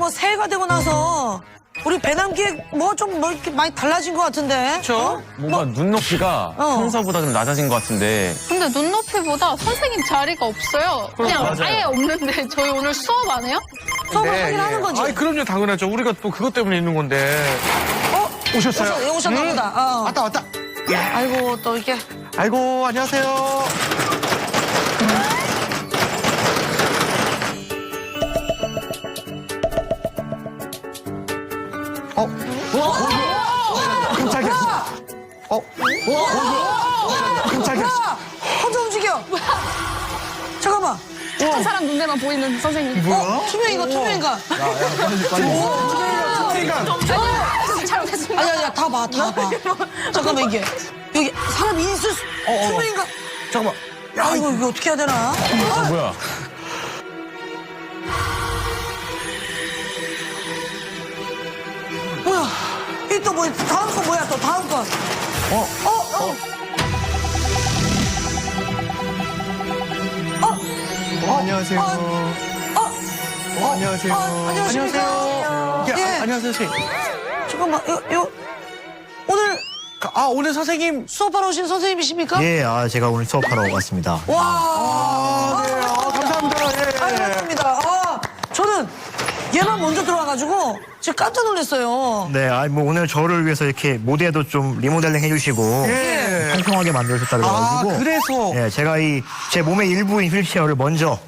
뭐 새해가 되고 나서 우리 배남기획 뭐 이렇게 많이 달라진 것 같은데. 그렇죠? 뭔가 눈높이가 평소보다 좀 낮아진 것 같은데. 근데 눈높이보다 선생님 자리가 없어요. 그냥 맞아요. 아예 없는데 저희 오늘 수업 안 해요? 수업을 하긴 하는 거지. 아이, 그럼요, 당연하죠. 우리가 또 그것 때문에 있는 건데. 오셨어요? 오셨나 보다. 왔다. 아이고 또 이렇게. 아이고, 안녕하세요. 깜짝이야. 깜짝이야. 혼자 움직여. 잠깐만. 한 사람 눈에만 보이는 선생님. 투명인가 투명인가. 잘못했습니다. 아니야 다 봐. 잠깐만 이게 여기 사람 있을 투명인가. 잠깐만. 야 이거 어떻게 해야 되나. 뭐야? 뭐야. 이 또 뭐 다음 거 뭐야 또 다음 거. 안녕하세요. 안녕하세요. 안녕하십니까. 예, 예. 안녕하세요, 선생님. 잠깐만 오늘 오늘 선생님. 수업하러 오신 선생님이십니까? 예, 제가 오늘 수업하러 왔습니다. 와. 네, 감사합니다. 예. 감사합니다. 저는 얘만 먼저 들어와가지고 지금 깜짝 놀랐어요. 네, 뭐 오늘 저를 위해서 이렇게 모델도 좀 리모델링 해주시고 예. 평평하게 만들어줬다 그래가지고 그래서. 예, 제가 제 몸의 일부인 휠체어를 먼저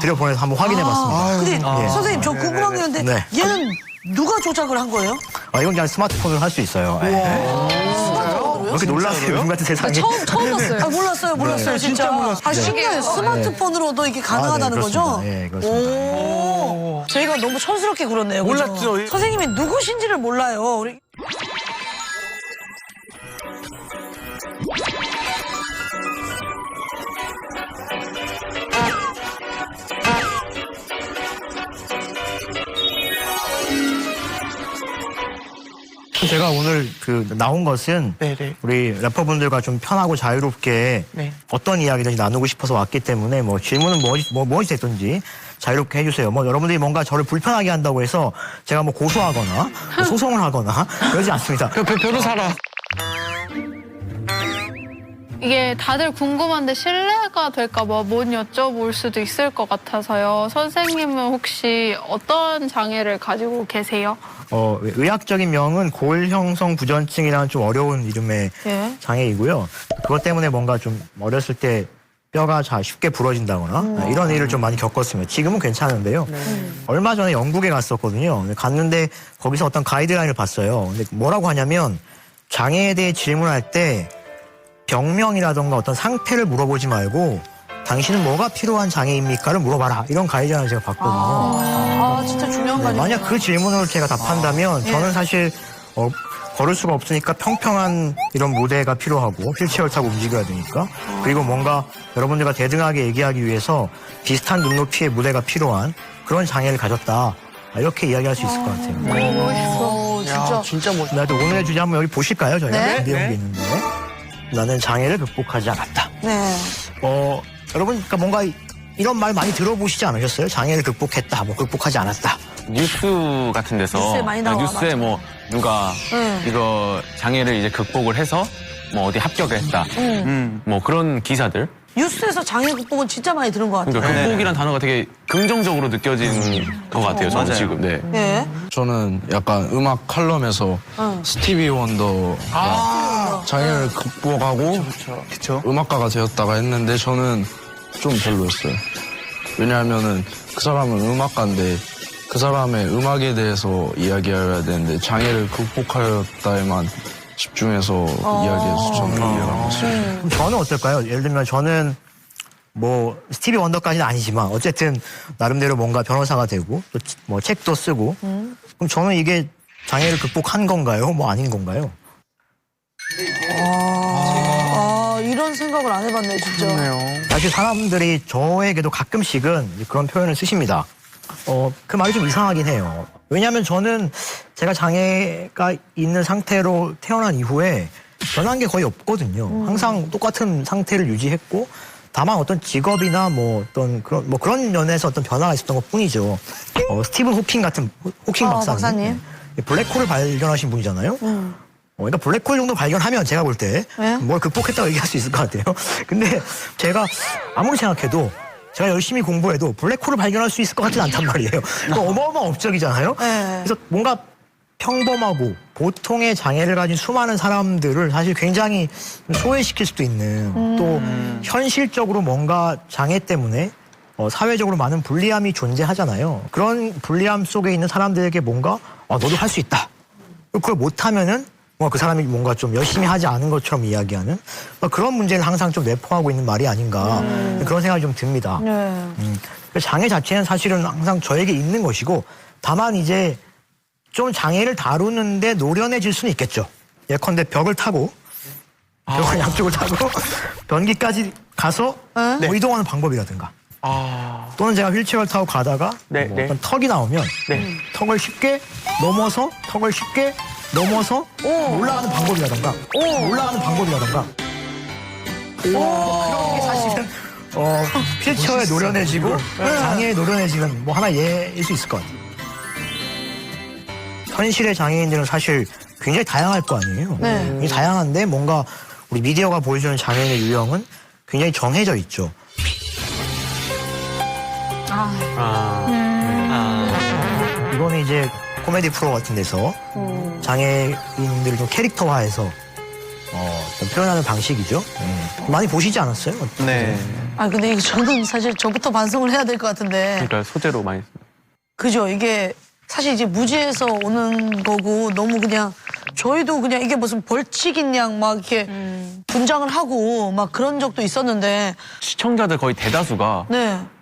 들여보내서 한번 확인해봤습니다. 근데 선생님 저 궁금한 게 있는데 네. 얘는 누가 조작을 한 거예요? 이건 그냥 스마트폰으로 할 수 있어요. 예. 왜 이렇게 놀라세요? 요즘 같은 세상에. 처음 봤어요. 몰랐어요, 진짜. 진짜 몰랐어요. 신기해요. 스마트폰으로도 이게 가능하다는 그렇습니다. 거죠? 예, 그렇습니다. 오. 저희가 너무 촌스럽게 굴었네요. 그죠? 몰랐죠. 선생님이 누구신지를 몰라요. 우리. 제가 오늘 나온 것은 네네. 우리 래퍼분들과 좀 편하고 자유롭게 네. 어떤 이야기든지 나누고 싶어서 왔기 때문에 뭐 질문은 무엇이 됐든지 자유롭게 해주세요. 뭐 여러분들이 뭔가 저를 불편하게 한다고 해서 제가 뭐 고소하거나 뭐 소송을 하거나 그러지 않습니다. 변호사라. 이게 다들 궁금한데 실례가 될까 봐 못 여쭤볼 수도 있을 것 같아서요. 선생님은 혹시 어떤 장애를 가지고 계세요? 의학적인 명은 고일형성 부전증이라는 좀 어려운 이름의 예. 장애이고요. 그것 때문에 뭔가 좀 어렸을 때 뼈가 쉽게 부러진다거나 이런 일을 좀 많이 겪었습니다. 지금은 괜찮은데요. 얼마 전에 영국에 갔었거든요. 갔는데 거기서 어떤 가이드라인을 봤어요. 근데 뭐라고 하냐면 장애에 대해 질문할 때 병명이라던가 어떤 상태를 물어보지 말고 당신은 뭐가 필요한 장애입니까를 물어봐라. 이런 가이드라인을 제가 봤거든요. 진짜 중요한 거 아니에요? 만약 그 질문을 제가 답한다면 저는 사실 걸을 수가 없으니까 평평한 이런 무대가 필요하고 휠체어를 타고 움직여야 되니까 그리고 뭔가 여러분들과 대등하게 얘기하기 위해서 비슷한 눈높이의 무대가 필요한 그런 장애를 가졌다. 이렇게 이야기할 수 있을 것 같아요. 진짜. 진짜 멋있다. 나도 오늘의 주제 한번 여기 보실까요? 저희가 네. 준비한 게 있는데 나는 장애를 극복하지 않았다. 네. 여러분 그러니까 뭔가 이런 말 많이 들어보시지 않으셨어요? 장애를 극복했다, 뭐 극복하지 않았다. 뉴스 같은 데서 뉴스에 많이 나와, 뉴스에 맞아. 뭐 누가 이거 장애를 이제 극복을 해서 뭐 어디 합격했다. 뭐 그런 기사들. 뉴스에서 장애 극복은 진짜 많이 들은 것 같아요. 그러니까 극복이란 단어가 되게 긍정적으로 느껴진 것 같아요. 저는 지금. 네. 예. 저는 약간 음악 칼럼에서 스티비 원더가 장애를 극복하고 그쵸. 음악가가 되었다가 했는데 저는 좀 별로였어요. 왜냐하면은 그 사람은 음악가인데 그 사람의 음악에 대해서 이야기해야 되는데 장애를 극복하였다에만 집중해서 이야기해서 저는 이해가 안 갔어요. 그럼 저는 어떨까요? 예를 들면 저는 뭐 스티비 원더까지는 아니지만 어쨌든 나름대로 뭔가 변호사가 되고 또 뭐 책도 쓰고 그럼 저는 이게 장애를 극복한 건가요? 뭐 아닌 건가요? 이런 생각을 안 해봤네, 진짜. 사실 사람들이 저에게도 가끔씩은 그런 표현을 쓰십니다. 그 말이 좀 이상하긴 해요. 왜냐하면 저는 제가 장애가 있는 상태로 태어난 이후에 변한 게 거의 없거든요. 항상 똑같은 상태를 유지했고 다만 어떤 직업이나 뭐 어떤 그런 면에서 어떤 변화가 있었던 것 뿐이죠. 스티븐 호킹 같은 호킹 박사님. 블랙홀을 발견하신 분이잖아요. 그러니까 블랙홀 정도 발견하면 제가 볼 때 뭘 극복했다고 얘기할 수 있을 것 같아요. 근데 제가 아무리 생각해도 제가 열심히 공부해도 블랙홀을 발견할 수 있을 것 같지는 않단 말이에요. 그러니까 어마어마한 업적이잖아요. 그래서 뭔가 평범하고 보통의 장애를 가진 수많은 사람들을 사실 굉장히 소외시킬 수도 있는 또 현실적으로 뭔가 장애 때문에 사회적으로 많은 불리함이 존재하잖아요. 그런 불리함 속에 있는 사람들에게 뭔가 너도 할 수 있다. 그걸 못하면은 그 사람이 뭔가 좀 열심히 하지 않은 것처럼 이야기하는 그런 문제를 항상 좀 내포하고 있는 말이 아닌가 그런 생각이 좀 듭니다. 장애 자체는 사실은 항상 저에게 있는 것이고 다만 이제 좀 장애를 다루는데 노련해질 수는 있겠죠. 예컨대 벽을 타고 벽을 양쪽을 타고 변기까지 가서 뭐 이동하는 방법이라든가 또는 제가 휠체어를 타고 가다가 뭐 어떤 턱이 나오면 턱을 쉽게 넘어서 올라가는 방법이라든가 그런 게 사실은 휠체어에 노련해지고 장애에 노련해지는 뭐 하나 예일 수 있을 것 같아요. 현실의 장애인들은 사실 굉장히 다양할 거 아니에요. 이 다양한데 뭔가 우리 미디어가 보여주는 장애인의 유형은 굉장히 정해져 있죠. 이거는 이제 코미디 프로 같은 데서 장애인들을 좀 캐릭터화해서 좀 표현하는 방식이죠. 많이 보시지 않았어요? 네. 근데 이거 저는 사실 저부터 반성을 해야 될 것 같은데. 그러니까 소재로 많이. 그죠. 이게 사실 이제 무지에서 오는 거고 너무 그냥 저희도 그냥 이게 무슨 벌칙인 양 막 이렇게 분장을 하고 막 그런 적도 있었는데 시청자들 거의 대다수가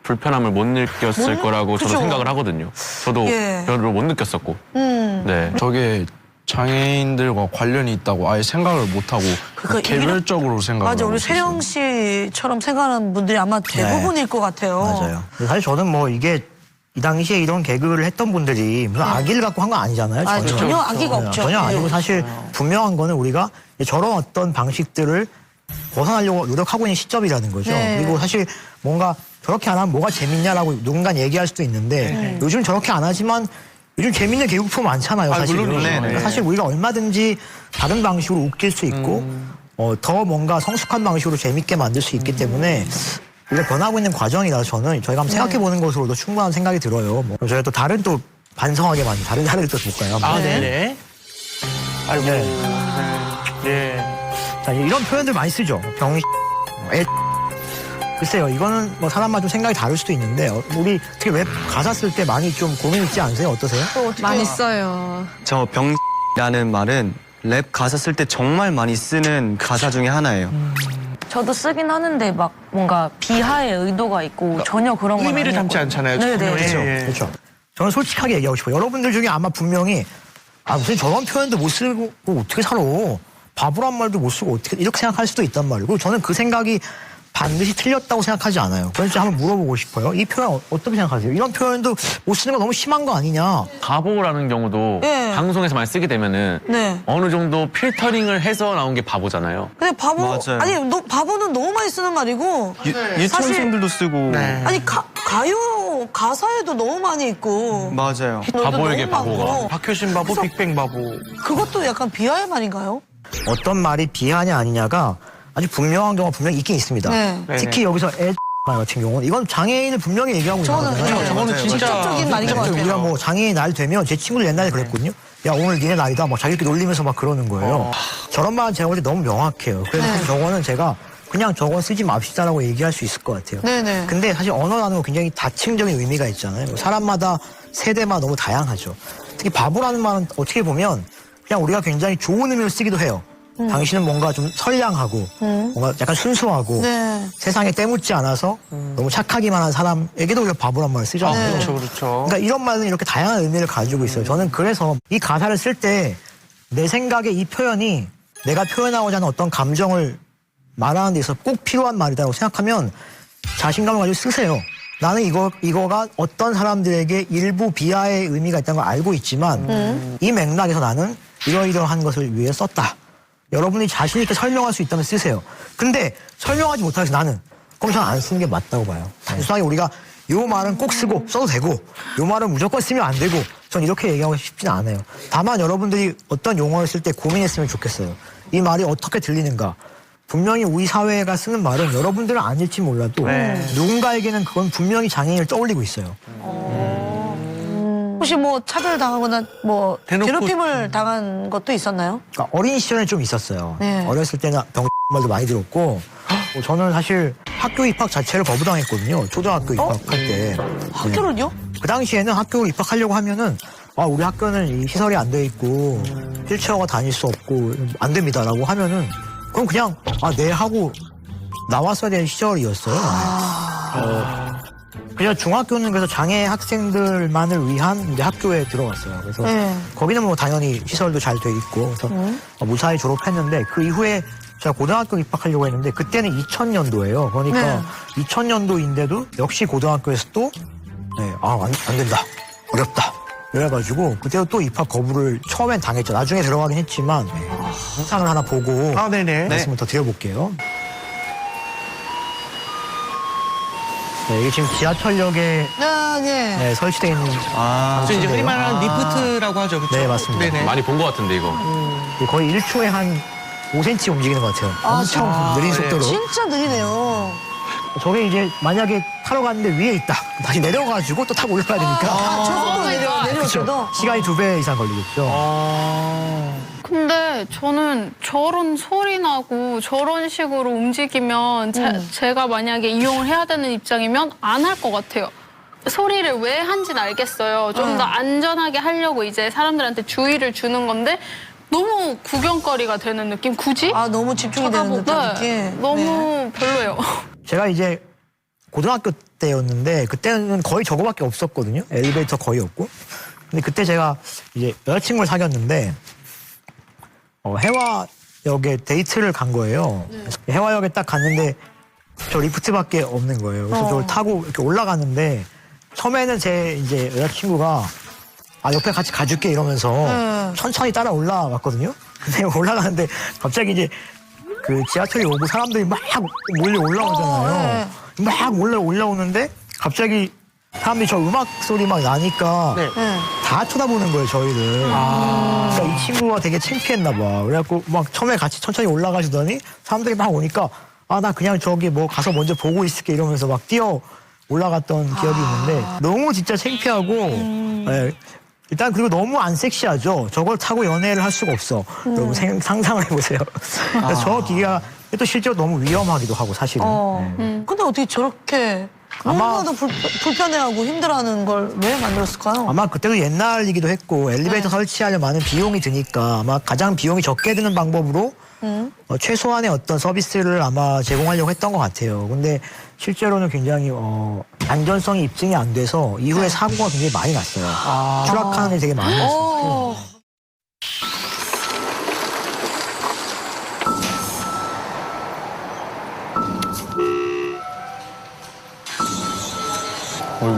불편함을 못 느꼈을 거라고 저도 그죠. 생각을 하거든요. 저도 별로 못 느꼈었고. 네. 저게 장애인들과 관련이 있다고 아예 생각을 못하고 개별적으로 생각을 맞아. 하고 우리 있었어요. 세령 씨처럼 생각하는 분들이 아마 대부분일 것 같아요. 맞아요. 사실 저는 뭐 이게 이 당시에 이런 개그를 했던 분들이 무슨 악의를 갖고 한 거 아니잖아요. 전혀 악의가 없죠. 전혀 아니고 사실 분명한 거는 우리가 저런 어떤 방식들을 벗어나려고 노력하고 있는 시점이라는 거죠. 그리고 사실 뭔가 저렇게 안 하면 뭐가 재밌냐라고 누군가 얘기할 수도 있는데 요즘 저렇게 안 하지만 요즘 재밌는 개그 프로 많잖아요. 사실은. 물론이죠. 사실 우리가 얼마든지 다른 방식으로 웃길 수 있고 더 뭔가 성숙한 방식으로 재밌게 만들 수 있기 때문에 우리가 변하고 있는 과정이라서 저는 저희가 한번 생각해보는 것으로도 충분한 생각이 들어요. 뭐 저희가 또 다른 또 반성하게 만든 다른 사례를 또 볼까요? 네네. 아이고. 자, 이런 표현들 많이 쓰죠. 글쎄요, 이거는 뭐 사람마다 좀 생각이 다를 수도 있는데 우리 특히 랩 가사 쓸 때 많이 좀 고민 있지 않으세요? 어떠세요? 많이 써요. 저 병이라는 말은 랩 가사 쓸 때 정말 많이 쓰는 가사 중에 하나예요. 저도 쓰긴 하는데 막 뭔가 비하의 의도가 있고 전혀 그런 건 의미를 아니고. 담지 않잖아요. 네네. 전혀. 그렇죠. 그렇죠. 저는 솔직하게 얘기하고 싶어요. 여러분들 중에 아마 분명히 무슨 저런 표현도 못 쓰고 어떻게 살아? 바보란 말도 못 쓰고 어떻게 이렇게 생각할 수도 있단 말이고 저는 그 생각이 반드시 틀렸다고 생각하지 않아요. 그래서 한번 물어보고 싶어요. 이 표현 어떻게 생각하세요? 이런 표현도 못 쓰는 거 너무 심한 거 아니냐? 바보라는 경우도 방송에서 많이 쓰게 되면은 어느 정도 필터링을 해서 나온 게 바보잖아요. 근데 바보 맞아요. 아니 바보는 너무 많이 쓰는 말이고 유치원생들도 쓰고. 아니 가요 가사에도 너무 많이 있고 맞아요. 바보에게 바보가. 박효신 바보, 그래서- 빅뱅 바보. 그것도 약간 비하의 말인가요? 어떤 말이 비하냐 아니냐가 아주 분명한 경우가 분명히 있긴 있습니다. 특히 여기서 말 같은 경우는 이건 장애인을 분명히 얘기하고 있는 거잖아요. 저거는 진짜 직접적인 말인 것 같아요. 우리가 뭐 장애인 날 되면 제 친구들 옛날에 그랬거든요. 야 오늘 니네 날이다. 막 자기들끼리 놀리면서 막 그러는 거예요. 저런 말은 제가 볼 때 너무 명확해요. 그래서 사실 저거는 제가 그냥 저건 쓰지 맙시다라고 얘기할 수 있을 것 같아요. 네네. 근데 사실 언어라는 거 굉장히 다층적인 의미가 있잖아요. 사람마다 세대마다 너무 다양하죠. 특히 바보라는 말은 어떻게 보면 그냥 우리가 굉장히 좋은 의미로 쓰기도 해요. 당신은 뭔가 좀 선량하고 뭔가 약간 순수하고 세상에 때묻지 않아서 너무 착하기만 한 사람에게도 우리가 바보란 말을 쓰잖아요. 그렇죠, 그렇죠. 그러니까 이런 말은 이렇게 다양한 의미를 가지고 있어요. 저는 그래서 이 가사를 쓸 때 내 생각에 이 표현이 내가 표현하고자 하는 어떤 감정을 말하는 데 있어서 꼭 필요한 말이다라고 생각하면 자신감을 가지고 쓰세요. 나는 이거가 어떤 사람들에게 일부 비하의 의미가 있다는 걸 알고 있지만 이 맥락에서 나는 이러이러한 것을 위해 썼다. 여러분이 자신 있게 설명할 수 있다면 쓰세요. 근데 설명하지 못해서 나는 그럼 저는 안 쓰는 게 맞다고 봐요. 단순하게 우리가 요 말은 꼭 써도 되고 요 말은 무조건 쓰면 안 되고 전 이렇게 얘기하고 싶지는 않아요. 다만 여러분들이 어떤 용어를 쓸 때 고민했으면 좋겠어요. 이 말이 어떻게 들리는가. 분명히 우리 사회가 쓰는 말은 여러분들은 아닐지 몰라도 누군가에게는 그건 분명히 장애인을 떠올리고 있어요. 혹시 뭐 차별당하거나 뭐 대놓고- 괴롭힘을 당한 것도 있었나요? 그러니까 어린 시절에 좀 있었어요. 네. 어렸을 때는 병 말도 많이 들었고 저는 사실 학교 입학 자체를 거부당했거든요. 초등학교 입학할 때. 학교를요? 그 당시에는 학교를 입학하려고 하면은 우리 학교는 이 시설이 안 돼 있고 휠체어가 다닐 수 없고 안 됩니다라고 하면은 그럼 그냥 네 하고 나왔어야 되는 시절이었어요. 그래서 중학교는 그래서 장애 학생들만을 위한 이제 학교에 들어갔어요. 그래서 거기는 뭐 당연히 시설도 잘 돼 있고 그래서 무사히 졸업했는데 그 이후에 제가 고등학교 입학하려고 했는데 그때는 2000년도예요. 그러니까 2000년도인데도 역시 고등학교에서 또 안 된다. 어렵다. 그래가지고 그때도 또 입학 거부를 처음엔 당했죠. 나중에 들어가긴 했지만 영상을 하나 보고 네네. 말씀을 더 드려볼게요. 네, 이게 지금 지하철역에 네. 설치되어 있는 그래서 이제 흔히 장소인데요. 말하는 리프트라고 하죠. 그쵸? 네, 맞습니다. 네네. 많이 본 것 같은데 이거. 거의 1초에 한 5cm 움직이는 것 같아요. 엄청 느린 속도로. 진짜 느리네요. 저게 이제 만약에 타러 갔는데 위에 있다. 다시 내려가지고 또 타고 올라가야 되니까. 저 속도로 내려올 그쵸? 때도. 시간이 2배 이상 걸리겠죠. 근데 저는 저런 소리 나고 저런 식으로 움직이면 제가 만약에 이용을 해야 되는 입장이면 안 할 것 같아요. 소리를 왜 한지는 알겠어요. 좀 더 안전하게 하려고 이제 사람들한테 주의를 주는 건데 너무 구경거리가 되는 느낌? 굳이? 너무 집중이 되는 듯한 느낌. 너무 별로예요. 제가 이제 고등학교 때였는데 그때는 거의 저거밖에 없었거든요. 엘리베이터 거의 없고. 근데 그때 제가 이제 여자친구를 사귀었는데 해화역에 데이트를 간 거예요. 해화역에 딱 갔는데 저 리프트밖에 없는 거예요. 그래서 저걸 타고 이렇게 올라가는데 처음에는 제 이제 여자친구가 옆에 같이 가줄게 이러면서 천천히 따라 올라갔거든요. 근데 올라가는데 갑자기 이제 그 지하철이 오고 사람들이 막 몰려 올라오잖아요. 막 올라오는데 갑자기 사람들이 저 음악 소리 막 나니까 다 쳐다보는 거예요, 저희를. 그러니까 이 친구가 되게 창피했나 봐. 그래갖고 막 처음에 같이 천천히 올라가시더니 사람들이 막 오니까 나 그냥 저기 뭐 가서 먼저 보고 있을게 이러면서 막 뛰어 올라갔던 기억이 있는데 너무 진짜 창피하고 일단 그리고 너무 안 섹시하죠. 저걸 타고 연애를 할 수가 없어. 여러분 상상을 해보세요. 그래서 저 기계가 또 실제로 너무 위험하기도 하고 사실은. 근데 어떻게 저렇게 너무나도 불편해하고 힘들어하는 걸 왜 만들었을까요? 아마 그때도 옛날이기도 했고 엘리베이터 설치하려 많은 비용이 드니까 아마 가장 비용이 적게 드는 방법으로 최소한의 어떤 서비스를 아마 제공하려고 했던 것 같아요. 근데 실제로는 굉장히 안전성이 입증이 안 돼서 이후에 사고가 굉장히 많이 났어요. 추락하는 게 되게 많이 났어요.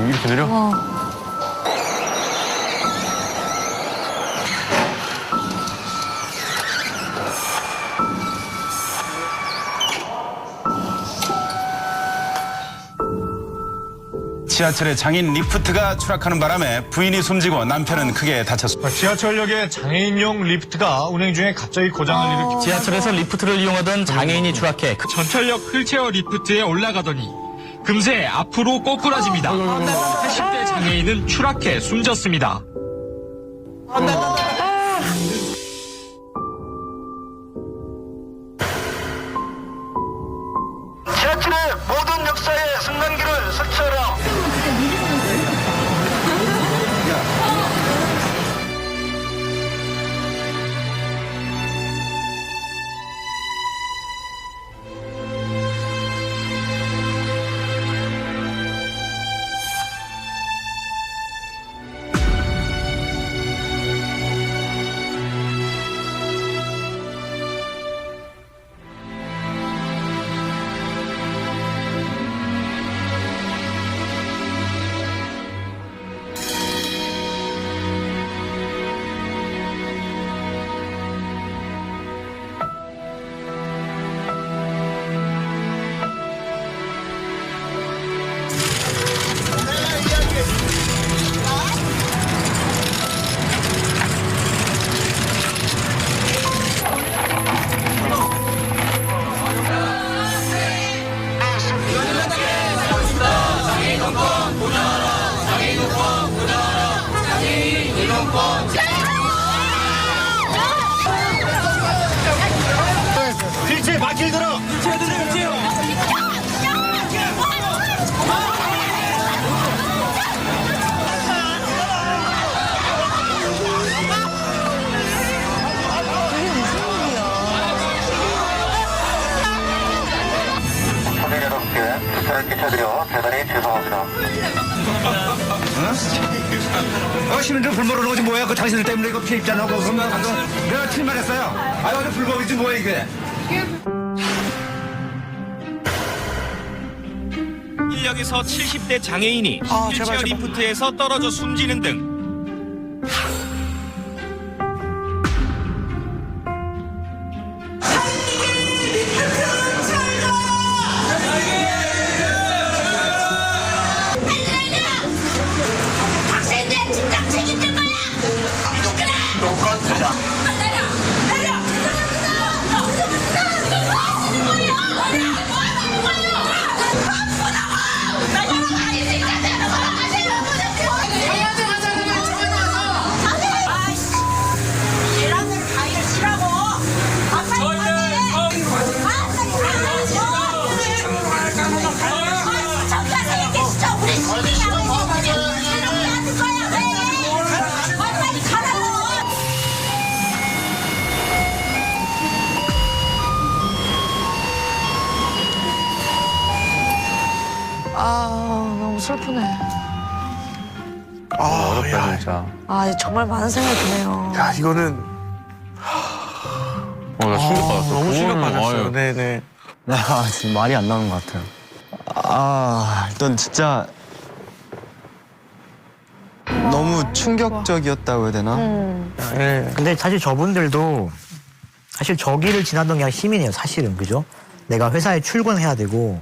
이렇게 느려? 지하철에 장애인 리프트가 추락하는 바람에 부인이 숨지고 남편은 크게 다쳤습니다. 지하철역에 장애인용 리프트가 운행 중에 갑자기 고장을 일으키고 지하철에서 리프트를 이용하던 장애인이 추락해 전철역 휠체어 리프트에 올라가더니 금세 앞으로 꼬꾸라집니다. 80대 장애인은 추락해 숨졌습니다. 지하철의 모든 역사에 승강기를 설치하라. 휠체어 바퀴를 들어. 손님 여러분께 불편을 끼쳐드려 대단히 죄송합니다. 시민들 불모르는 거지 뭐야? 그 당신들 때문에 이거 피해 입잖아. 그러면 내가 틀말했어요. 아 완전 불법이지 뭐야 이게? 1력에서 70대 장애인이 휠체어 리프트에서 떨어져 숨지는 등 아, 너무 슬프네. 어렵다 진짜. 아, 정말 많은 생각이 드네요. 야, 이거는 나 충격받았어. 너무 그거는, 충격받았어요. 아유. 네네. 아, 지금 말이 안 나오는 것 같아요. 아, 일단 진짜 너무 충격적이었다고 해야 되나? 네. 근데 사실 저분들도 사실 저 길을 지나던 게 그냥 시민이에요, 사실은. 그죠? 내가 회사에 출근해야 되고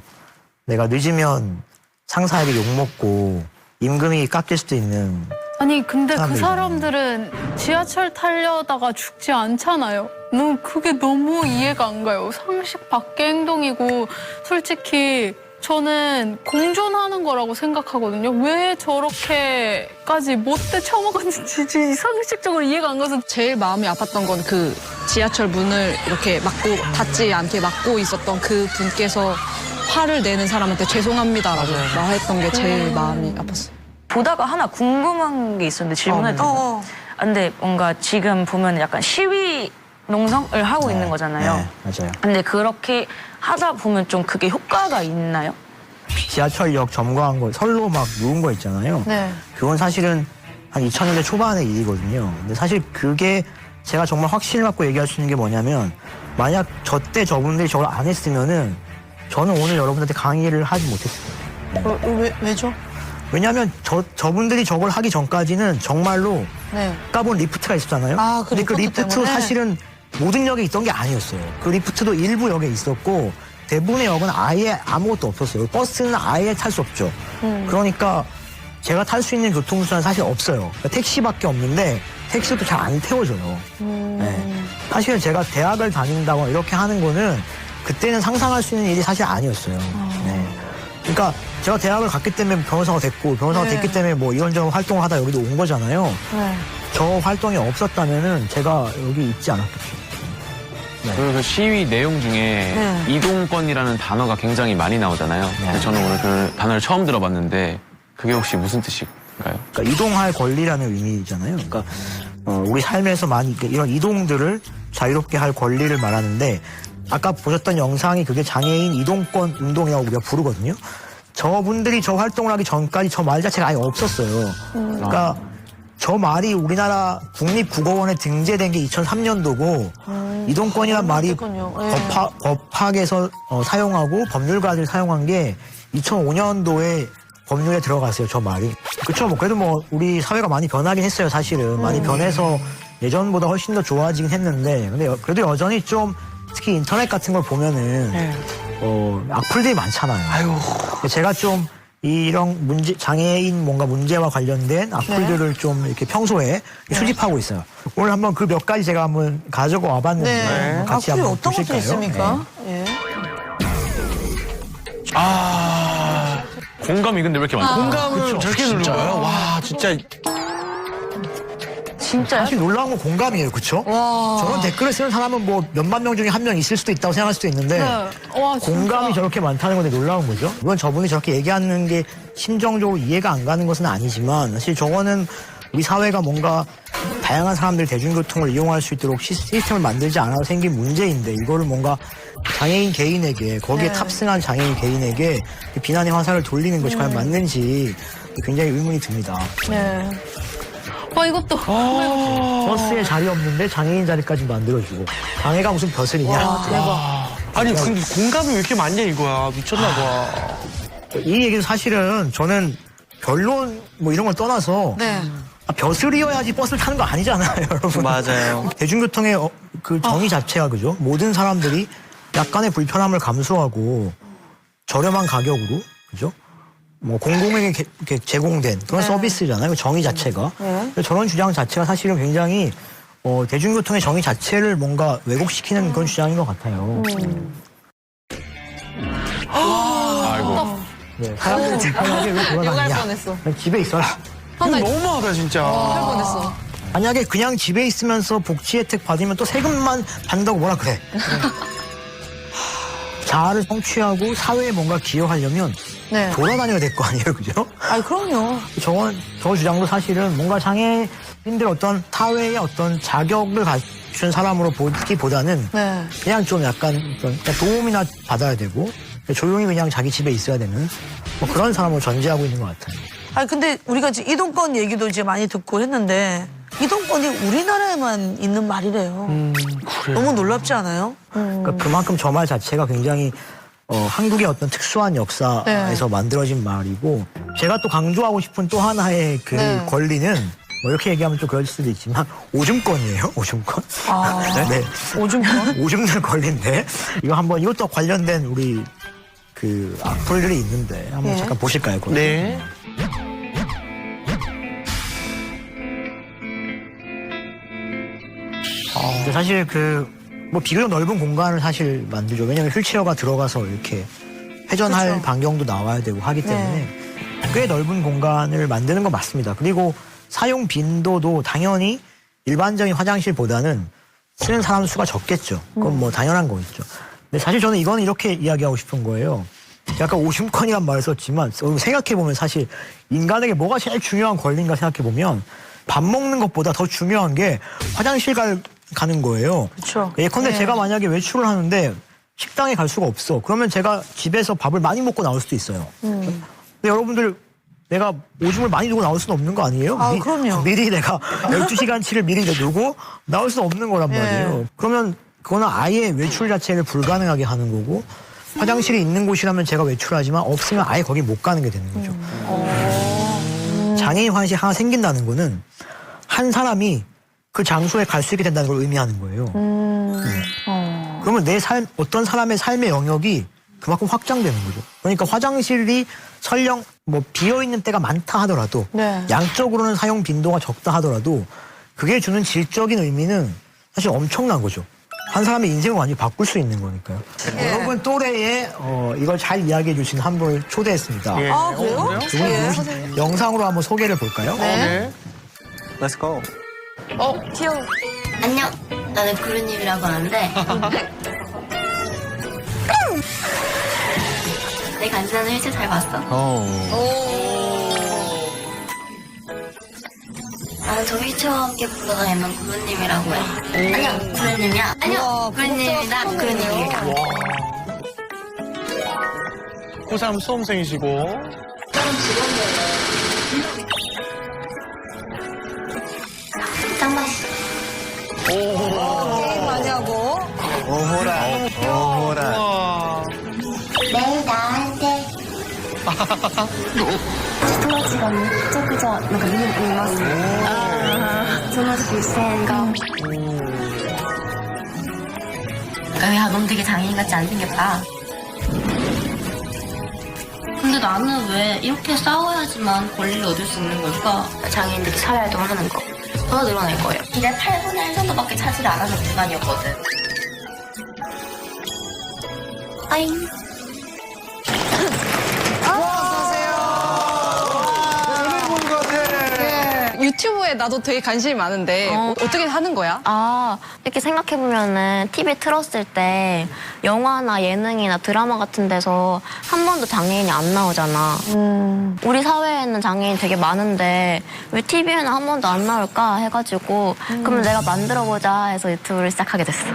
내가 늦으면 상사에게 욕먹고 임금이 깎일 수도 있는. 아니 근데 그 사람들이 사람들은 지하철 타려다가 죽지 않잖아요. 그게 너무 이해가 안 가요. 상식 밖의 행동이고 솔직히 저는 공존하는 거라고 생각하거든요. 왜 저렇게까지 못돼 처먹었는지 상식적으로 이해가 안 가서 제일 마음이 아팠던 건 그 지하철 문을 이렇게 막고 닫지 않게 막고 있었던 그 분께서 화를 내는 사람한테 죄송합니다라고 말했던 게 제일 마음이 아팠어요. 보다가 하나 궁금한 게 있었는데 질문해도 돼요? 근데 뭔가 지금 보면 약간 시위 농성을 하고 있는 거잖아요. 네, 맞아요. 근데 그렇게 하다 보면 좀 그게 효과가 있나요? 지하철역 점거한 거, 선로 막 누운 거 있잖아요. 네. 그건 사실은 한 2000년대 초반의 일이거든요. 근데 사실 그게 제가 정말 확신을 갖고 얘기할 수 있는 게 뭐냐면 만약 저때 저분들이 저걸 안 했으면은 저는 오늘 여러분들한테 강의를 하지 못했어요. 왜죠? 왜냐하면 저분들이 저걸 하기 전까지는 정말로 네. 까본 리프트가 있었잖아요. 아, 근데 그 리프트 리프트 때문에? 사실은 모든 역에 있던 게 아니었어요. 그 리프트도 일부 역에 있었고 대부분의 역은 아예 아무것도 없었어요. 버스는 아예 탈 수 없죠. 그러니까 제가 탈 수 있는 교통수단은 사실 없어요. 그러니까 택시밖에 없는데 택시도 잘 안 태워줘요. 네. 사실은 제가 대학을 다닌다거나 이렇게 하는 거는 그때는 상상할 수 있는 일이 사실 아니었어요. 네. 그러니까 제가 대학을 갔기 때문에 변호사가 됐고 변호사가 됐기 때문에 뭐 이런저런 활동을 하다 여기도 온 거잖아요. 네. 저 활동이 없었다면은 제가 여기 있지 않았겠죠. 그리고 그 시위 내용 중에 이동권이라는 단어가 굉장히 많이 나오잖아요. 근데 저는 오늘 그 단어를 처음 들어봤는데 그게 혹시 무슨 뜻인가요? 그러니까 이동할 권리라는 의미잖아요. 그러니까 우리 삶에서 많이 이런 이동들을 자유롭게 할 권리를 말하는데 아까 보셨던 영상이 그게 장애인 이동권 운동이라고 우리가 부르거든요. 저분들이 저 활동을 하기 전까지 저 말 자체가 아예 없었어요. 그러니까 저 말이 우리나라 국립국어원에 등재된 게 2003년도고 이동권이란 말이 법학에서 사용하고 법률가들이 사용한 게 2005년도에 법률에 들어갔어요, 저 말이. 그쵸, 뭐, 그래도 뭐, 우리 사회가 많이 변하긴 했어요, 사실은. 많이 변해서 예전보다 훨씬 더 좋아지긴 했는데, 근데 그래도 여전히 좀, 특히 인터넷 같은 걸 보면은, 악플들이 많잖아요. 아유. 제가 좀, 이런 장애인 뭔가 문제와 관련된 악플들을 좀 이렇게 평소에 수집하고 있어요. 오늘 한번 그 몇 가지 제가 한번 가지고 와봤는데, 같이 악플이 한번 어떤 것들이 보실까요? 있습니까? 네. 공감이 근데 왜 이렇게 많죠? 공감을 저렇게 눌러요. 와, 진짜. 진짜요? 사실 놀라운 건 공감이에요, 그렇죠? 와. 저런 댓글을 쓰는 사람은 뭐 몇만 명 중에 한 명 있을 수도 있다고 생각할 수도 있는데 와, 진짜. 공감이 저렇게 많다는 건데 놀라운 거죠. 물론 저분이 저렇게 얘기하는 게 심정적으로 이해가 안 가는 것은 아니지만 사실 저거는 우리 사회가 뭔가 다양한 사람들이 대중교통을 이용할 수 있도록 시스템을 만들지 않아서 생긴 문제인데 이거를 뭔가 장애인 개인에게 거기에 탑승한 장애인 개인에게 비난의 화살을 돌리는 것이 과연 맞는지 굉장히 의문이 듭니다. 네. 와, 이것도. 버스에 자리 없는데 장애인 자리까지 만들어주고 장애가 무슨 벼슬이냐. 아니 근데 공감이 왜 이렇게 많냐 이거야. 미쳤나 봐. 이 얘기는 사실은 저는 결론 뭐 이런 걸 떠나서 네. 벼슬이어야지 버스를 타는 거 아니잖아요, 여러분. 맞아요. 대중교통의 그 정의 자체가 그죠? 모든 사람들이 약간의 불편함을 감수하고 저렴한 가격으로 그죠? 뭐 공공에게 제공된 그런 서비스잖아요. 그 정의 자체가. 저런 주장 자체가 사실은 굉장히 대중교통의 정의 자체를 뭔가 왜곡시키는 그런 주장인 것 같아요. 아이고. 네, 사람들이 불편하게 왜 돌아다니냐. 그냥 집에 있어라. 이거 너무하다 진짜. 만약에 그냥 집에 있으면서 복지 혜택 받으면 또 세금만 받는다고 뭐라 그래. 자아를 성취하고 사회에 뭔가 기여하려면 네. 돌아다녀야 될 거 아니에요, 그죠? 아, 그럼요. 저 주장도 사실은 뭔가 장애인들 어떤 사회의 어떤 자격을 갖춘 사람으로 보기보다는 네. 그냥 좀 약간 그냥 도움이나 받아야 되고 조용히 그냥 자기 집에 있어야 되는 뭐 그런 사람으로 전제하고 있는 것 같아요. 아니, 근데 우리가 이제 이동권 얘기도 이제 많이 듣고 했는데 이동권이 우리나라에만 있는 말이래요. 너무 놀랍지 않아요? 그러니까 그만큼 저 말 자체가 굉장히 한국의 어떤 특수한 역사에서 만들어진 말이고 제가 또 강조하고 싶은 또 하나의 그 권리는 뭐 이렇게 얘기하면 좀 그럴 수도 있지만 오줌권이에요. 오줌권. 네. 오줌권? 오줌 낼 권리인데 이것도 관련된 우리 그 악플들이 있는데 한번 잠깐 보실까요? 그거? 네. 근데 사실 뭐 비교적 넓은 공간을 사실 만들죠. 왜냐면 휠체어가 들어가서 이렇게 회전할 그쵸. 반경도 나와야 되고 하기 때문에 꽤 넓은 공간을 만드는 건 맞습니다. 그리고 사용 빈도도 당연히 일반적인 화장실보다는 쓰는 사람 수가 적겠죠. 그건 뭐 당연한 거겠죠. 근데 사실 저는 이거는 이렇게 이야기하고 싶은 거예요. 약간 오줌권이란 말을 썼지만 생각해보면 사실 인간에게 뭐가 제일 중요한 권리인가 생각해보면 밥 먹는 것보다 더 중요한 게 화장실 가는 거예요. 그렇죠. 예컨대 제가 만약에 외출을 하는데 식당에 갈 수가 없어. 그러면 제가 집에서 밥을 많이 먹고 나올 수도 있어요. 근데 여러분들 내가 오줌을 많이 두고 나올 수는 없는 거 아니에요? 아, 그럼요. 미리 내가 12시간치를 미리 두고 나올 수는 없는 거란 말이에요. 그러면 그거는 아예 외출 자체를 불가능하게 하는 거고 화장실이 있는 곳이라면 제가 외출하지만 없으면 아예 거기 못 가는 게 되는 거죠. 장애인 화장실 하나 생긴다는 거는 한 사람이 그 장소에 갈 수 있게 된다는 걸 의미하는 거예요. 그러면 어떤 사람의 삶의 영역이 그만큼 확장되는 거죠. 그러니까 화장실이 설령 뭐 비어있는 때가 많다 하더라도 양적으로는 사용 빈도가 적다 하더라도 그게 주는 질적인 의미는 사실 엄청난 거죠. 한 사람의 인생을 완전히 바꿀 수 있는 거니까요. 여러분 또래에 이걸 잘 이야기해 주신 한 분을 초대했습니다. 아, 그래요? 그분 영상으로 한번 소개를 볼까요? 네. Let's go. 안녕. 나는 구루님이라고 하는데 내 간지나는 일찍 잘 봤어. 나는 저 휠체어와 함께 굴러다니는 구루님이라고 해. 안녕, 구루님이야. 안녕, 구루님입니다. 구루님입니다. 고3 수험생이시고. 짱 맛있어. 게임 많이 하고. 매일 나한테 友達がめっちゃくちゃなんか見ますね。その時생각. 야, 넌 되게 장애인 같지 안 생겼다. 근데 나는 왜 이렇게 싸워야지만 권리를 얻을 수 있는 걸까? 장애인들이 사회활동을 하는 거 더 늘어날 거예요. 이제 8분의 1 정도밖에 차지를 안 하는 공간이었거든. 아잉. 유튜브에 나도 되게 관심이 많은데 어떻게 하는 거야? 아, 이렇게 생각해보면은 TV에 틀었을 때 영화나 예능이나 드라마 같은 데서 한 번도 장애인이 안 나오잖아. 우리 사회에는 장애인 되게 많은데 왜 TV에는 한 번도 안 나올까 해가지고 그럼 내가 만들어보자 해서 유튜브를 시작하게 됐어.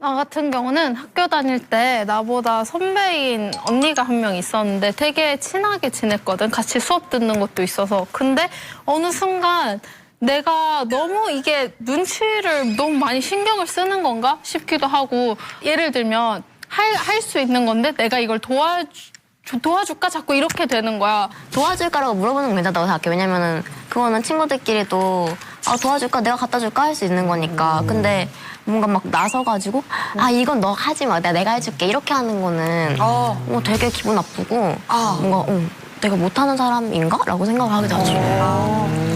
나 같은 경우는 학교 다닐 때 나보다 선배인 언니가 한 명 있었는데 되게 친하게 지냈거든. 같이 수업 듣는 것도 있어서. 근데 어느 순간 내가 너무 이게 눈치를 너무 많이 신경을 쓰는 건가 싶기도 하고, 예를 들면 할 수 있는 건데 내가 이걸 도와줄까? 자꾸 이렇게 되는 거야. 도와줄까라고 물어보는 건 괜찮다고 생각해. 왜냐면은 그거는 친구들끼리도 도와줄까? 내가 갖다 줄까? 할 수 있는 거니까. 근데 뭔가 막 나서가지고 이건 너 하지 마. 내가 해줄게. 이렇게 하는 거는 되게 기분 나쁘고 뭔가 내가 못하는 사람인가? 라고 생각을 하게 되지.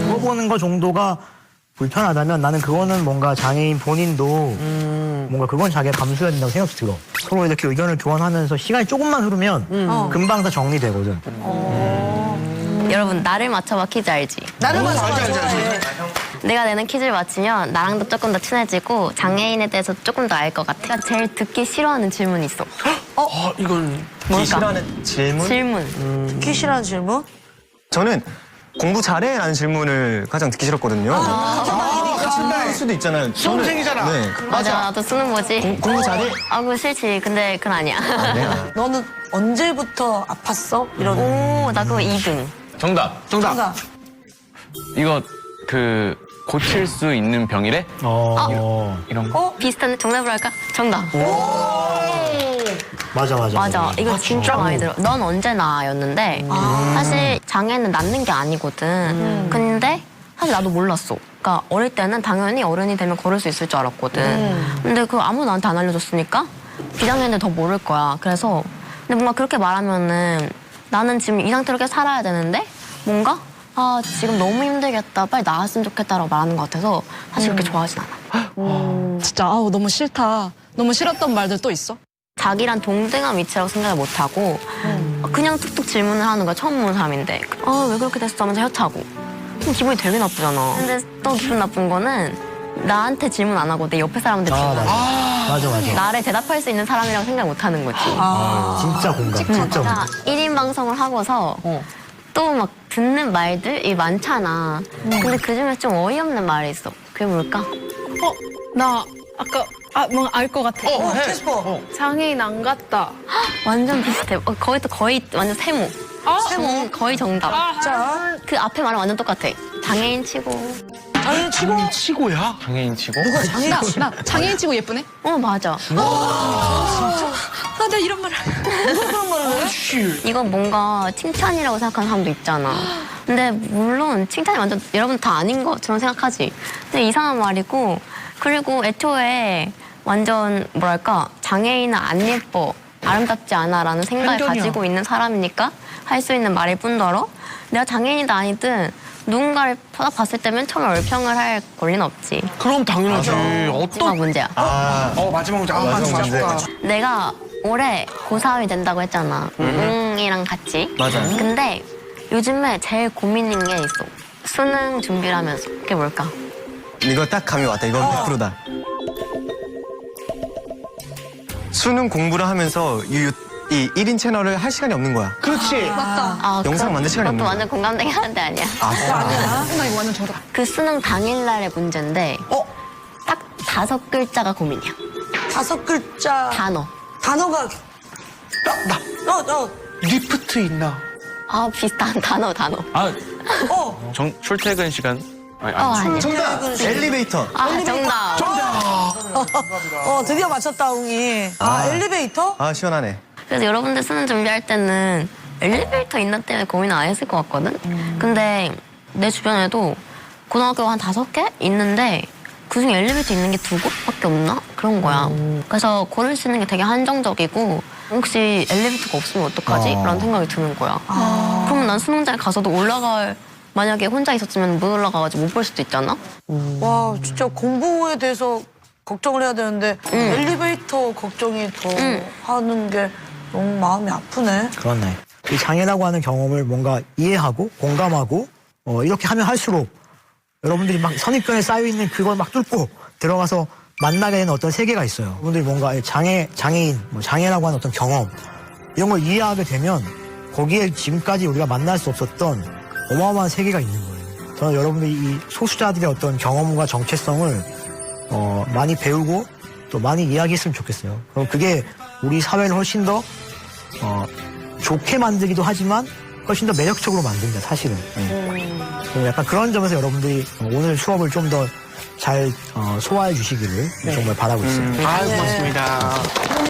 물어보는 거 정도가 불편하다면 나는 그거는 뭔가 장애인 본인도 뭔가 그건 자기가 감수해야 된다고 생각이 들어. 서로 이렇게 의견을 교환하면서 시간이 조금만 흐르면 금방 다 정리되거든. 여러분, 나를 맞춰봐 퀴즈 알지? 나를 맞춰봐. 내가 내는 퀴즈를 맞히면 나랑도 조금 더 친해지고 장애인에 대해서 조금 더 알 것 같아. 내가 제일 듣기 싫어하는 질문이 있어. 이건 뭘까? 싫어하는 질문? 질문. 듣기 싫어하는 질문? 저는 공부 잘해? 라는 질문을 가장 듣기 싫었거든요. 할 수도 있잖아요. 수험생이잖아. 네. 맞아, 나도 쓰는 거지. 공부 잘해? 그거 싫지. 근데 그건 아니야. 너는 언제부터 아팠어? 이런. 나 그거 2등. 정답. 이거 고칠 수 있는 병이래? 이런 거? 비슷한데 정답으로 할까? 정답. 맞아. 이거 진짜 많이 들어. 넌 언제 나였는데 사실 장애는 낫는 게 아니거든. 근데 사실 나도 몰랐어. 그러니까 어릴 때는 당연히 어른이 되면 걸을 수 있을 줄 알았거든. 근데 그거 아무도 나한테 안 알려줬으니까 비장애인데 더 모를 거야. 그래서 근데 뭔가 그렇게 말하면은 나는 지금 이 상태로 계속 살아야 되는데 뭔가 지금 너무 힘들겠다. 빨리 나았으면 좋겠다라고 말하는 것 같아서 사실 그렇게 좋아하진 않아. 진짜 너무 싫다. 너무 싫었던 말들 또 있어? 자기랑 동등한 위치라고 생각을 못하고 그냥 툭툭 질문을 하는 거야. 처음 보는 사람인데 왜 그렇게 됐어 하면서 혀차고 그럼 기분이 되게 나쁘잖아. 근데 또 기분 나쁜 거는 나한테 질문 안 하고 내 옆에 사람한테 질문 맞아. 나를 대답할 수 있는 사람이라고 생각 못 하는 거지. 진짜 공감. 진짜 공감. 1인 방송을 하고서 또 막 듣는 말들이 많잖아. 근데 그중에 좀 어이없는 말이 있어. 그게 뭘까? 나 아까 뭔가 알 것 같아. 캐스퍼. 장애인 안 같다. 완전 비슷해. 거의 완전 세모. 세모 거의 정답. 자, 그 앞에 말은 완전 똑같아. 장애인 치고. 장애인 치고? 치고야? 장애인 치고? 누가 장애인 치고? 나 장애인 치고 예쁘네? 맞아. 나 이런 말을. 누가 그런 말을 해? 이건 뭔가 칭찬이라고 생각하는 사람도 있잖아. 근데 물론 칭찬이 완전 여러분 다 아닌 것처럼 생각하지. 근데 이상한 말이고, 그리고 애초에 완전 뭐랄까 장애인은 안 예뻐, 아름답지 않아라는 생각을 가지고 있는 사람이니까 할 수 있는 말일 뿐더러 내가 장애인이든 아니든 누군가를 봤을 때면 처음에 얼평을 할 권리는 없지. 그럼 당연하지. 마지막 문제야. 마지막 문제. 맞아. 내가 올해 고3이 된다고 했잖아. 이랑 같이. 맞아. 근데 요즘에 제일 고민인 게 있어. 수능 준비를 하면서. 그게 뭘까? 이거 딱 감이 왔다. 이건 100%다. 수능 공부를 하면서 이 1인 채널을 할 시간이 없는 거야. 그렇지. 영상 만들 시간이 없는 그것도 거야. 완전 공감되긴 하는데 아니야. 나 이거 완전 저도. 그 수능 당일날의 문제인데 딱 5글자가 고민이야. 5글자. 단어가. 리프트 있나? 비슷한 단어. 출퇴근 시간? 아니야. 정답! 엘리베이터. 정답. 드디어 맞췄다, 웅이. 엘리베이터? 시원하네. 그래서 여러분들 수능 준비할 때는 엘리베이터 있나 때문에 고민을 안 했을 것 같거든? 근데 내 주변에도 고등학교가 한 5개 있는데 그중에 엘리베이터 있는 게 2곳밖에 없나? 그런 거야. 그래서 고를 수 있는 게 되게 한정적이고 혹시 엘리베이터가 없으면 어떡하지? 라는 생각이 드는 거야. 그러면 난 수능장에 가서도 만약에 혼자 있었으면 못 올라가가지고 못 볼 수도 있잖아? 와, 진짜 공부에 대해서 걱정을 해야 되는데 엘리베이터 걱정이 더 하는 게 너무 마음이 아프네. 그렇네. 이 장애라고 하는 경험을 뭔가 이해하고 공감하고 이렇게 하면 할수록 여러분들이 막 선입견에 쌓여있는 그걸 막 뚫고 들어가서 만나게 되는 어떤 세계가 있어요. 여러분들이 뭔가 장애인, 장애라고 하는 어떤 경험, 이런 걸 이해하게 되면 거기에 지금까지 우리가 만날 수 없었던 어마어마한 세계가 있는 거예요. 저는 여러분들이 이 소수자들의 어떤 경험과 정체성을 많이 배우고 또 많이 이야기했으면 좋겠어요. 그럼 그게 우리 사회를 훨씬 더 좋게 만들기도 하지만 훨씬 더 매력적으로 만든다, 사실은. 약간 그런 점에서 여러분들이 오늘 수업을 좀 더 잘 소화해 주시기를 정말 바라고 있습니다. 고맙습니다.